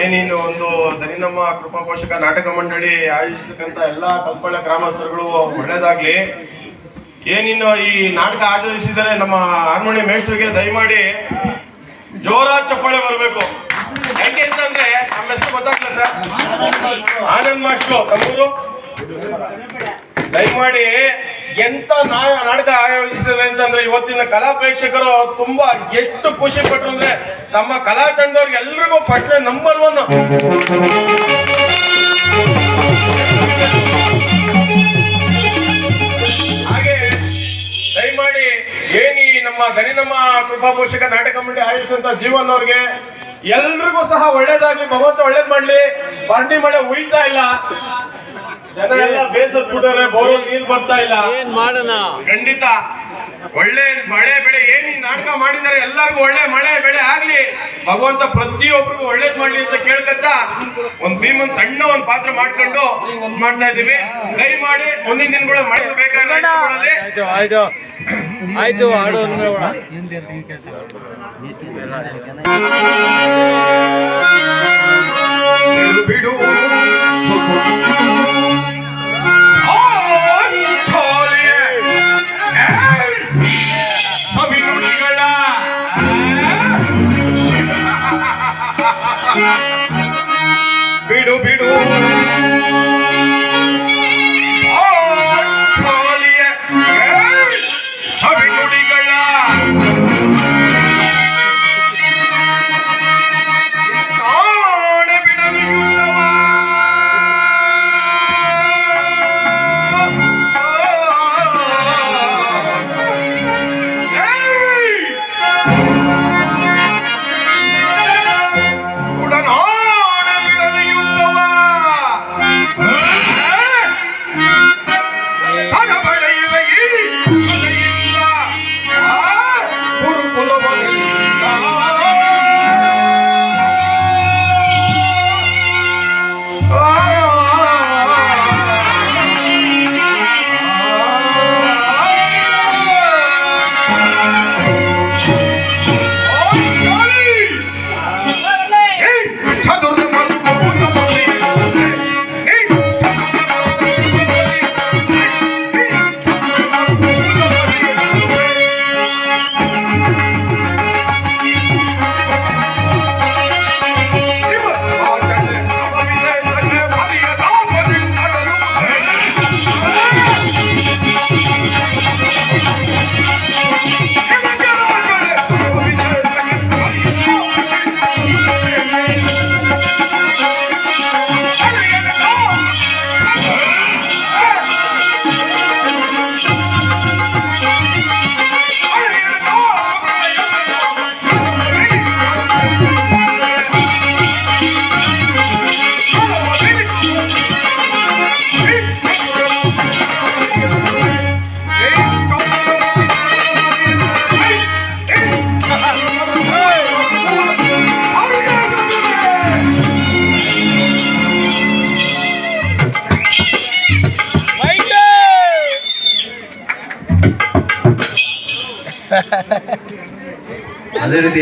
ಏನೇನು ಒಂದು ದನಿನಮ್ಮ ಕೃಪಾ ಪೋಷಕ ನಾಟಕ ಮಂಡಳಿ ಆಯೋಜಿಸತಕ್ಕಂಥ ಎಲ್ಲಾ ಕಲ್ಪಳ್ಳ ಗ್ರಾಮಸ್ಥರುಗಳು ಒಳ್ಳೇದಾಗ್ಲಿ. ಏನಿನ್ನು ಈ ನಾಟಕ ಆಯೋಜಿಸಿದರೆ ನಮ್ಮ ಹಾರ್ಮೋನಿಯಂ ಮೇಷ್ಟ್ರಿಗೆ ದಯಮಾಡಿ ಜೋರಾದ ಚಪ್ಪಾಳೆ ಬರಬೇಕು. ಯಾಕೆ ಅಂತಂದ್ರೆ ನಮ್ಮ ಹೆಸರು ಗೊತ್ತಾಗ್ತದೆ ಸರ್, ಆನಂದ್ ಮಾಸ್ಟ್ರು ತಮ್ಮೂರು. ದಯಮಾಡಿ ಎಂತ ನಾಟಕ ಆಯೋಜಿಸಿದ್ರೆ ಅಂತಂದ್ರೆ ಇವತ್ತಿನ ಕಲಾ ಪ್ರೇಕ್ಷಕರು ತುಂಬಾ ಎಷ್ಟು ಖುಷಿ ಪಟ್ರು ಅಂದ್ರೆ ನಮ್ಮ ಕಲಾ ತಂಡದವ್ರಿಗೆ ಎಲ್ರಿಗೂ ಪಟ್ರೆ ನಂಬರ್ 1. ಹಾಗೆ ದಯಮಾಡಿ ಏನಿ ನಮ್ಮ ದನಿನಮ್ಮ ಕೃಪಾ ಪೋಷಕ ನಾಟಕ ಮಂಡಳಿ ಆಯೋಜಿಸಿದಂತ ಜೀವನ್ ಅವ್ರಿಗೆ ಎಲ್ರಿಗೂ ಸಹ ಒಳ್ಳೇದಾಗ್ಲಿ, ಭಗವಂತ ಒಳ್ಳೇದ್ ಮಾಡ್ಲಿ. ಬಂಡಿ ಮಳೆ ಉಯ್ತಾ ಇಲ್ಲ, ಜನ ಎಲ್ಲ ಬೇಸತ್ ಬಿಟ್ಟರೆ, ಬೋರ್ ನೀರ್ ಬರ್ತಾ ಇಲ್ಲ. ಏನ್ ಮಾಡೋಣ, ಖಂಡಿತ ಒಳ್ಳೆ ಮಳೆ ಬೆಳೆ ಏನ್ ಈ ನಾಟಕ ಮಾಡಿದ್ದಾರೆ ಎಲ್ಲರಿಗೂ ಒಳ್ಳೆ ಮಳೆ ಬೆಳೆ ಆಗ್ಲಿ, ಭಗವಂತ ಪ್ರತಿಯೊಬ್ಬರಿಗೂ ಒಳ್ಳೇದ್ ಮಾಡ್ಲಿ ಅಂತ ಕೇಳ್ಕತ್ತ ಒಂದ್ ಭೀಮನ್ ಸಣ್ಣ ಒಂದ್ ಪಾತ್ರ ಮಾಡ್ಕೊಂಡು ಮಾಡ್ತಾ ಇದೀವಿ. ದಯಮಾಡಿ ಮುಂದಿನ ದಿನಗಳು ಮಳೆ ಬೇಕಾದ್ರೆ ಆಯ್ತು ಆಡು ಬಿಡು ಬಿಡು ಬಿಡು ಅಭಿನುಡಿಗಳ ಕಾಣೆ ಬಿಡಲಿಲ್ಲವ ಅದೇ ರೀತಿ